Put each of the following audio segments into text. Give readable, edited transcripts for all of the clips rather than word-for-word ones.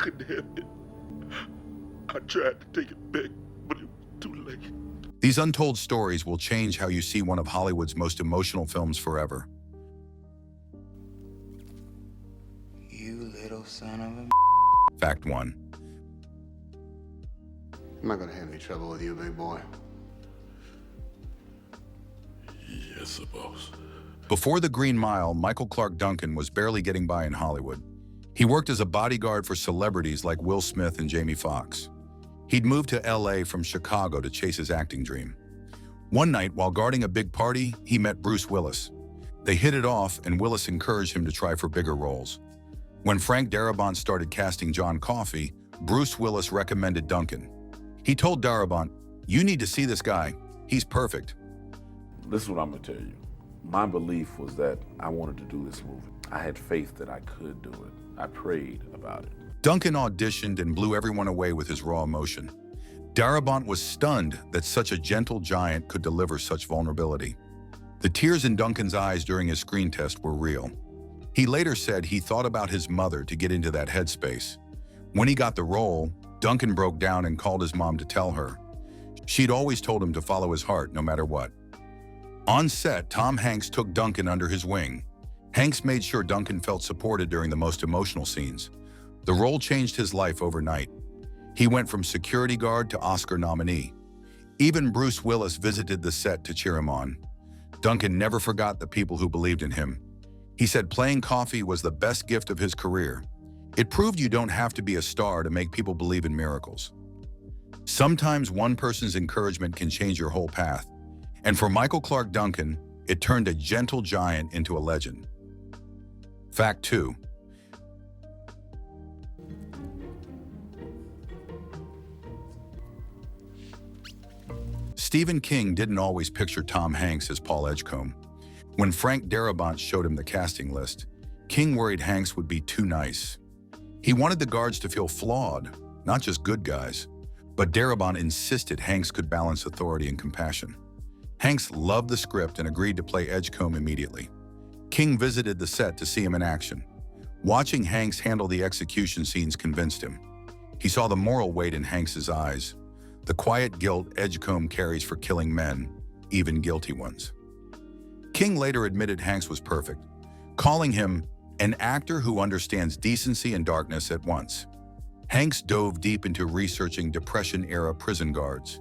couldn't have it. I tried to take it back, but it was too late. These untold stories will change how you see one of Hollywood's most emotional films forever. You little son of a... Fact 1. I'm not gonna have any trouble with you, big boy. Yes, sir, boss. Before The Green Mile, Michael Clarke Duncan was barely getting by in Hollywood. He worked as a bodyguard for celebrities like Will Smith and Jamie Foxx. He'd moved to LA from Chicago to chase his acting dream. One night, while guarding a big party, he met Bruce Willis. They hit it off, and Willis encouraged him to try for bigger roles. When Frank Darabont started casting John Coffey, Bruce Willis recommended Duncan. He told Darabont, "You need to see this guy. He's perfect." This is what I'm gonna tell you. My belief was that I wanted to do this movie. I had faith that I could do it. I prayed about it. Duncan auditioned and blew everyone away with his raw emotion. Darabont was stunned that such a gentle giant could deliver such vulnerability. The tears in Duncan's eyes during his screen test were real. He later said he thought about his mother to get into that headspace. When he got the role, Duncan broke down and called his mom to tell her. She'd always told him to follow his heart no matter what. On set, Tom Hanks took Duncan under his wing. Hanks made sure Duncan felt supported during the most emotional scenes. The role changed his life overnight. He went from security guard to Oscar nominee. Even Bruce Willis visited the set to cheer him on. Duncan never forgot the people who believed in him. He said playing Coffey was the best gift of his career. It proved you don't have to be a star to make people believe in miracles. Sometimes one person's encouragement can change your whole path. And for Michael Clarke Duncan, it turned a gentle giant into a legend. Fact 2. Stephen King didn't always picture Tom Hanks as Paul Edgecombe. When Frank Darabont showed him the casting list, King worried Hanks would be too nice. He wanted the guards to feel flawed, not just good guys. But Darabont insisted Hanks could balance authority and compassion. Hanks loved the script and agreed to play Edgecombe immediately. King visited the set to see him in action. Watching Hanks handle the execution scenes convinced him. He saw the moral weight in Hanks's eyes, the quiet guilt Edgecombe carries for killing men, even guilty ones. King later admitted Hanks was perfect, calling him an actor who understands decency and darkness at once. Hanks dove deep into researching Depression-era prison guards.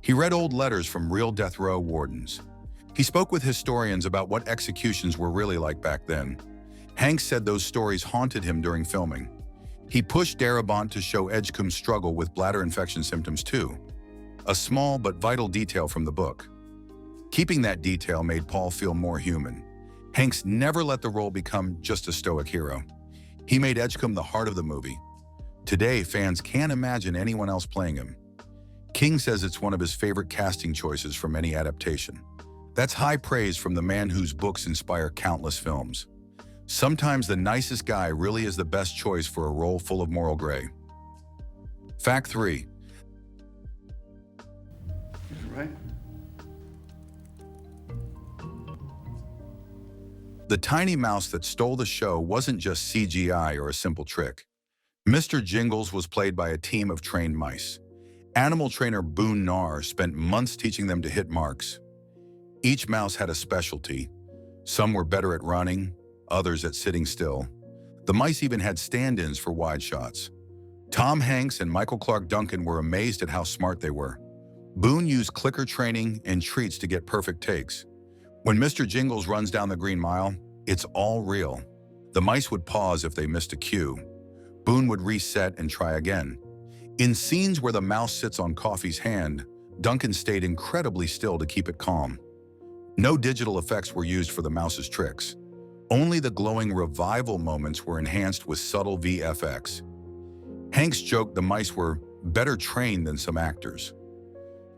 He read old letters from real death row wardens. He spoke with historians about what executions were really like back then. Hanks said those stories haunted him during filming. He pushed Darabont to show Edgecombe's struggle with bladder infection symptoms too, a small but vital detail from the book. Keeping that detail made Paul feel more human. Hanks never let the role become just a stoic hero. He made Edgecombe the heart of the movie. Today, fans can't imagine anyone else playing him. King says it's one of his favorite casting choices from any adaptation. That's high praise from the man whose books inspire countless films. Sometimes the nicest guy really is the best choice for a role full of moral gray. Fact 3. Right? The tiny mouse that stole the show wasn't just CGI or a simple trick. Mr. Jingles was played by a team of trained mice. Animal trainer Boone Narr spent months teaching them to hit marks. Each mouse had a specialty. Some were better at running, others at sitting still. The mice even had stand-ins for wide shots. Tom Hanks and Michael Clarke Duncan were amazed at how smart they were. Boone used clicker training and treats to get perfect takes. When Mr. Jingles runs down the Green Mile, it's all real. The mice would pause if they missed a cue. Boone would reset and try again. In scenes where the mouse sits on Coffey's hand, Duncan stayed incredibly still to keep it calm. No digital effects were used for the mouse's tricks. Only the glowing revival moments were enhanced with subtle VFX. Hanks joked the mice were better trained than some actors.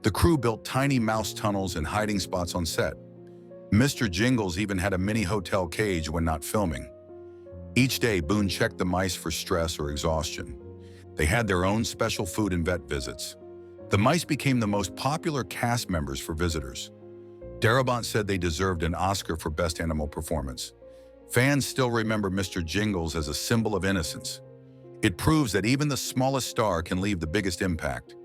The crew built tiny mouse tunnels and hiding spots on set. Mr. Jingles even had a mini hotel cage when not filming. Each day, Boone checked the mice for stress or exhaustion. They had their own special food and vet visits. The mice became the most popular cast members for visitors. Darabont said they deserved an Oscar for Best Animal Performance. Fans still remember Mr. Jingles as a symbol of innocence. It proves that even the smallest star can leave the biggest impact.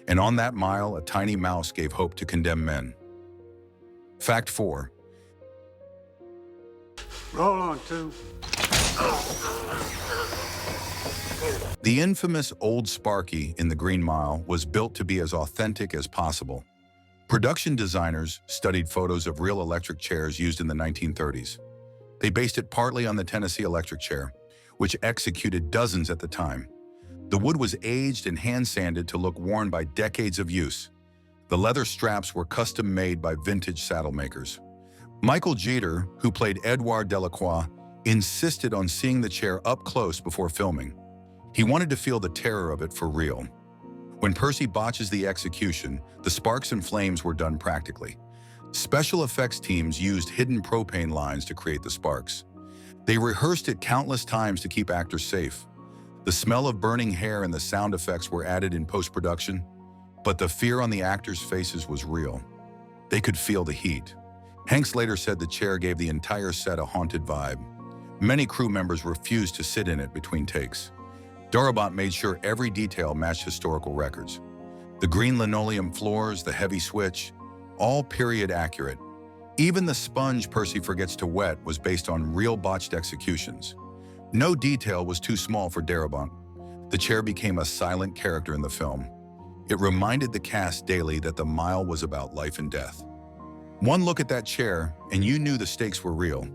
And on that mile, a tiny mouse gave hope to condemned men. Fact 4. Roll on, 2. The infamous Old Sparky in the Green Mile was built to be as authentic as possible. Production designers studied photos of real electric chairs used in the 1930s. They based it partly on the Tennessee electric chair, which executed dozens at the time. The wood was aged and hand-sanded to look worn by decades of use. The leather straps were custom-made by vintage saddle makers. Michael Jeter, who played Edouard Delacroix, insisted on seeing the chair up close before filming. He wanted to feel the terror of it for real. When Percy botches the execution, the sparks and flames were done practically. Special effects teams used hidden propane lines to create the sparks. They rehearsed it countless times to keep actors safe. The smell of burning hair and the sound effects were added in post-production, but the fear on the actors' faces was real. They could feel the heat. Hanks later said the chair gave the entire set a haunted vibe. Many crew members refused to sit in it between takes. Darabont made sure every detail matched historical records. The green linoleum floors, the heavy switch, all period accurate. Even the sponge Percy forgets to wet was based on real botched executions. No detail was too small for Darabont. The chair became a silent character in the film. It reminded the cast daily that the mile was about life and death. One look at that chair, and you knew the stakes were real.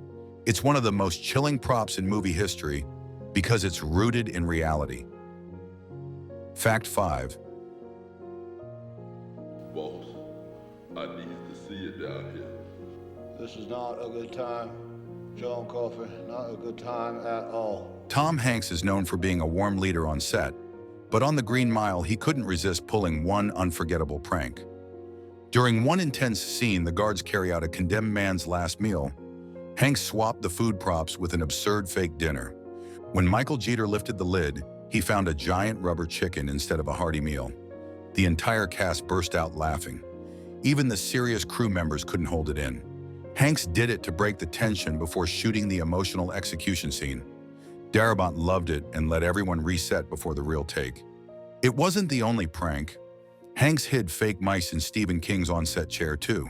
It's one of the most chilling props in movie history because it's rooted in reality. Fact 5. Boss, I need to see it down here. This is not a good time. John Coffey, not a good time at all. Tom Hanks is known for being a warm leader on set, but on the Green Mile, he couldn't resist pulling one unforgettable prank. During one intense scene, the guards carry out a condemned man's last meal. Hanks swapped the food props with an absurd fake dinner. When Michael Jeter lifted the lid, he found a giant rubber chicken instead of a hearty meal. The entire cast burst out laughing. Even the serious crew members couldn't hold it in. Hanks did it to break the tension before shooting the emotional execution scene. Darabont loved it and let everyone reset before the real take. It wasn't the only prank. Hanks hid fake mice in Stephen King's on-set chair too.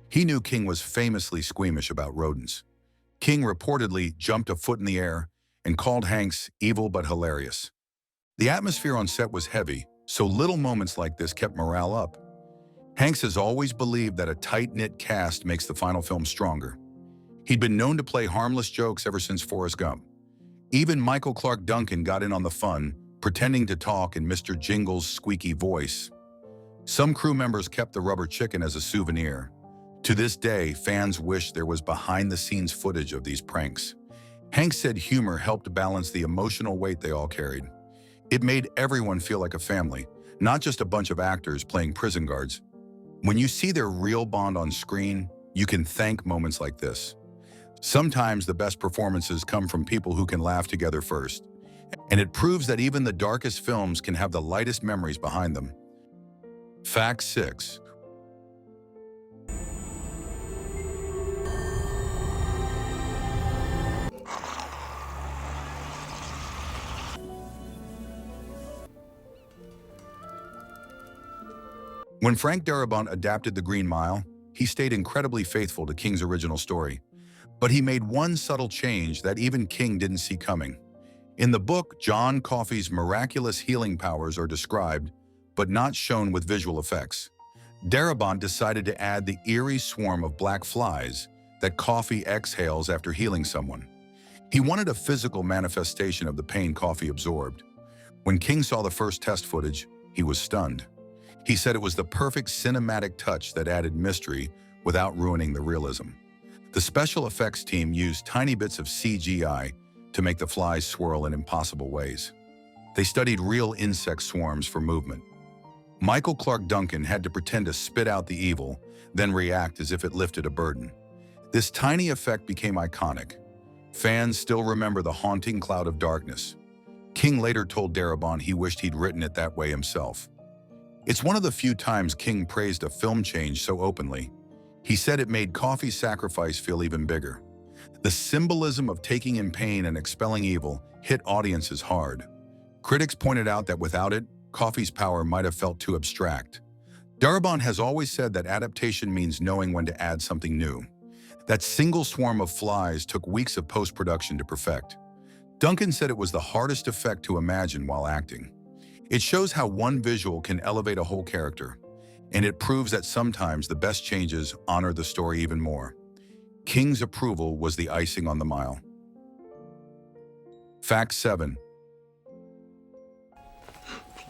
He knew King was famously squeamish about rodents. King reportedly jumped a foot in the air and called Hanks evil but hilarious. The atmosphere on set was heavy, so little moments like this kept morale up. Hanks has always believed that a tight-knit cast makes the final film stronger. He'd been known to play harmless jokes ever since Forrest Gump. Even Michael Clarke Duncan got in on the fun, pretending to talk in Mr. Jingle's squeaky voice. Some crew members kept the rubber chicken as a souvenir. To this day, fans wish there was behind-the-scenes footage of these pranks. Hanks said humor helped balance the emotional weight they all carried. It made everyone feel like a family, not just a bunch of actors playing prison guards. When you see their real bond on screen, you can thank moments like this. Sometimes the best performances come from people who can laugh together first. And it proves that even the darkest films can have the lightest memories behind them. Fact 6. When Frank Darabont adapted The Green Mile, he stayed incredibly faithful to King's original story. But he made one subtle change that even King didn't see coming. In the book, John Coffey's miraculous healing powers are described, but not shown with visual effects. Darabont decided to add the eerie swarm of black flies that Coffey exhales after healing someone. He wanted a physical manifestation of the pain Coffey absorbed. When King saw the first test footage, he was stunned. He said it was the perfect cinematic touch that added mystery without ruining the realism. The special effects team used tiny bits of CGI to make the flies swirl in impossible ways. They studied real insect swarms for movement. Michael Clarke Duncan had to pretend to spit out the evil, then react as if it lifted a burden. This tiny effect became iconic. Fans still remember the haunting cloud of darkness. King later told Darabont he wished he'd written it that way himself. It's one of the few times King praised a film change so openly. He said it made Coffey's sacrifice feel even bigger. The symbolism of taking in pain and expelling evil hit audiences hard. Critics pointed out that without it, Coffey's power might have felt too abstract. Darabont has always said that adaptation means knowing when to add something new. That single swarm of flies took weeks of post-production to perfect. Duncan said it was the hardest effect to imagine while acting. It shows how one visual can elevate a whole character, and it proves that sometimes the best changes honor the story even more. King's approval was the icing on the mile. Fact 7.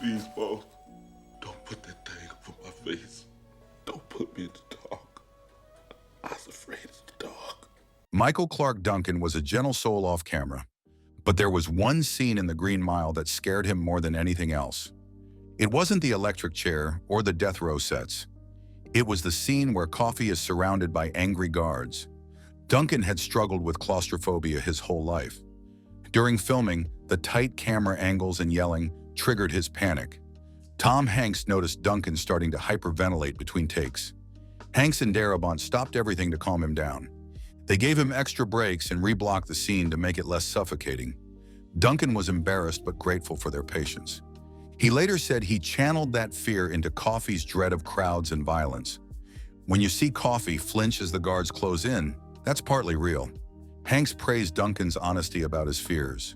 Please, boss, don't put that thing over my face. Don't put me in the dark. I was afraid of the dark. Michael Clarke Duncan was a gentle soul off camera, but there was one scene in The Green Mile that scared him more than anything else. It wasn't the electric chair or the death row sets. It was the scene where Coffey is surrounded by angry guards. Duncan had struggled with claustrophobia his whole life. During filming, the tight camera angles and yelling triggered his panic. Tom Hanks noticed Duncan starting to hyperventilate between takes. Hanks and Darabont stopped everything to calm him down. They gave him extra breaks and reblocked the scene to make it less suffocating. Duncan was embarrassed but grateful for their patience. He later said he channeled that fear into Coffey's dread of crowds and violence. When you see Coffey flinch as the guards close in, that's partly real. Hanks praised Duncan's honesty about his fears.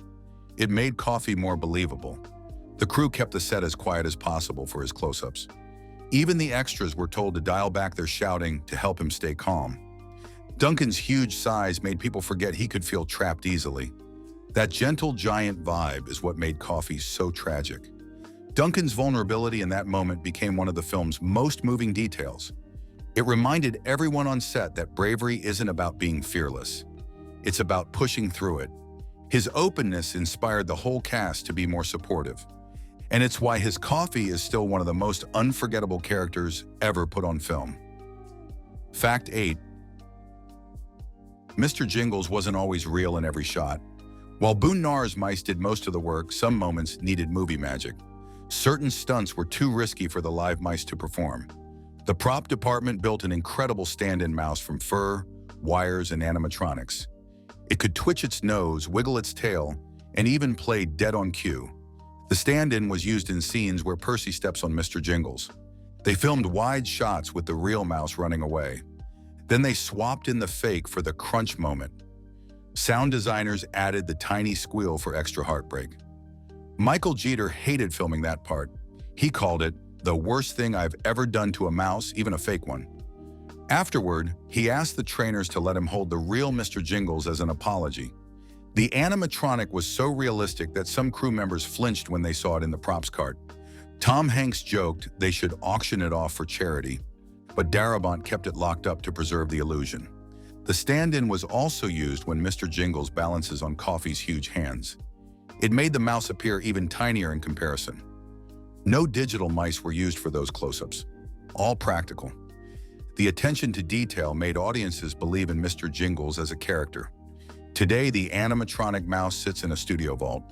It made Coffey more believable. The crew kept the set as quiet as possible for his close-ups. Even the extras were told to dial back their shouting to help him stay calm. Duncan's huge size made people forget he could feel trapped easily. That gentle giant vibe is what made Coffey so tragic. Duncan's vulnerability in that moment became one of the film's most moving details. It reminded everyone on set that bravery isn't about being fearless. It's about pushing through it. His openness inspired the whole cast to be more supportive. And it's why his Coffey is still one of the most unforgettable characters ever put on film. Fact 8. Mr. Jingles wasn't always real in every shot. While Boone Narr's mice did most of the work, some moments needed movie magic. Certain stunts were too risky for the live mice to perform. The prop department built an incredible stand-in mouse from fur, wires, and animatronics. It could twitch its nose, wiggle its tail, and even play dead on cue. The stand-in was used in scenes where Percy steps on Mr. Jingles. They filmed wide shots with the real mouse running away. Then they swapped in the fake for the crunch moment. Sound designers added the tiny squeal for extra heartbreak. Michael Jeter hated filming that part. He called it the worst thing I've ever done to a mouse, even a fake one. Afterward, he asked the trainers to let him hold the real Mr. Jingles as an apology. The animatronic was so realistic that some crew members flinched when they saw it in the props cart. Tom Hanks joked they should auction it off for charity, but Darabont kept it locked up to preserve the illusion. The stand-in was also used when Mr. Jingles balances on Coffey's huge hands. It made the mouse appear even tinier in comparison. No digital mice were used for those close-ups, all practical. The attention to detail made audiences believe in Mr. Jingles as a character. Today, the animatronic mouse sits in a studio vault.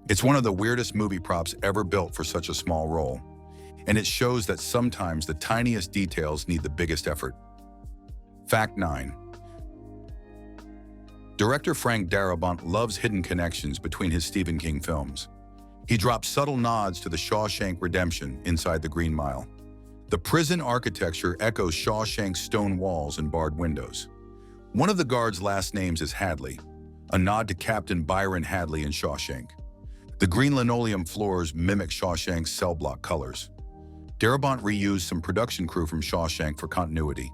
It's one of the weirdest movie props ever built for such a small role, and it shows that sometimes the tiniest details need the biggest effort. Fact 9. Director Frank Darabont loves hidden connections between his Stephen King films. He drops subtle nods to the Shawshank Redemption inside The Green Mile. The prison architecture echoes Shawshank's stone walls and barred windows. One of the guards' last names is Hadley, a nod to Captain Byron Hadley in Shawshank. The green linoleum floors mimic Shawshank's cell block colors. Darabont reused some production crew from Shawshank for continuity.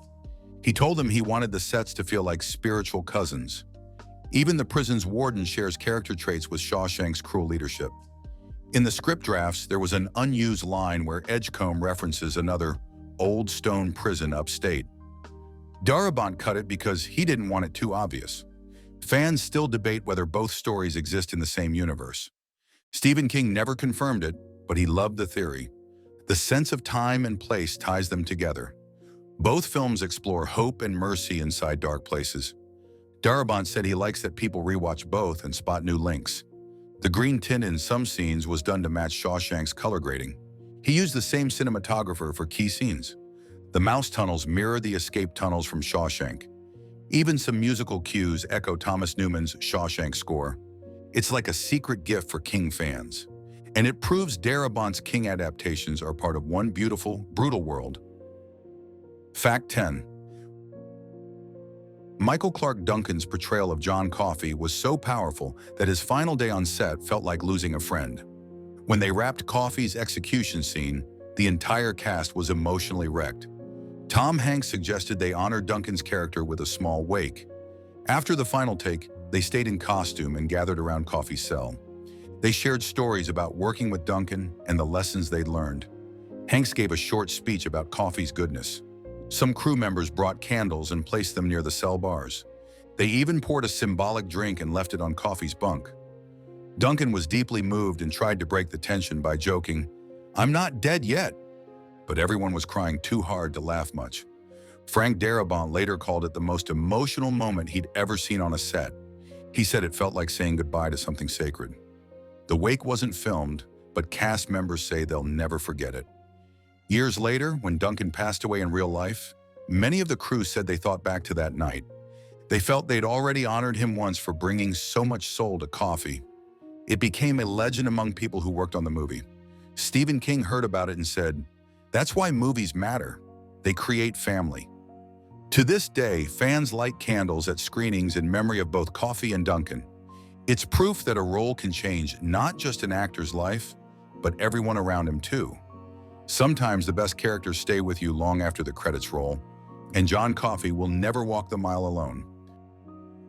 He told them he wanted the sets to feel like spiritual cousins. Even the prison's warden shares character traits with Shawshank's cruel leadership. In the script drafts, there was an unused line where Edgecombe references another old stone prison upstate. Darabont cut it because he didn't want it too obvious. Fans still debate whether both stories exist in the same universe. Stephen King never confirmed it, but he loved the theory. The sense of time and place ties them together. Both films explore hope and mercy inside dark places. Darabont said he likes that people rewatch both and spot new links. The green tint in some scenes was done to match Shawshank's color grading. He used the same cinematographer for key scenes. The mouse tunnels mirror the escape tunnels from Shawshank. Even some musical cues echo Thomas Newman's Shawshank score. It's like a secret gift for King fans. and it proves Darabont's King adaptations are part of one beautiful, brutal world. Fact 10. Michael Clarke Duncan's portrayal of John Coffey was so powerful that his final day on set felt like losing a friend. When they wrapped Coffey's execution scene, the entire cast was emotionally wrecked. Tom Hanks suggested they honor Duncan's character with a small wake. After the final take, they stayed in costume and gathered around Coffey's cell. They shared stories about working with Duncan and the lessons they'd learned. Hanks gave a short speech about Coffey's goodness. Some crew members brought candles and placed them near the cell bars. They even poured a symbolic drink and left it on Coffey's bunk. Duncan was deeply moved and tried to break the tension by joking, "I'm not dead yet," but everyone was crying too hard to laugh much. Frank Darabont later called it the most emotional moment he'd ever seen on a set. He said it felt like saying goodbye to something sacred. The wake wasn't filmed, but cast members say they'll never forget it. Years later, when Duncan passed away in real life, many of the crew said they thought back to that night. They felt they'd already honored him once for bringing so much soul to Coffey. It became a legend among people who worked on the movie. Stephen King heard about it and said, "That's why movies matter. They create family." To this day, fans light candles at screenings in memory of both Coffey and Duncan. It's proof that a role can change not just an actor's life, but everyone around him too. Sometimes the best characters stay with you long after the credits roll, and John Coffey will never walk the mile alone.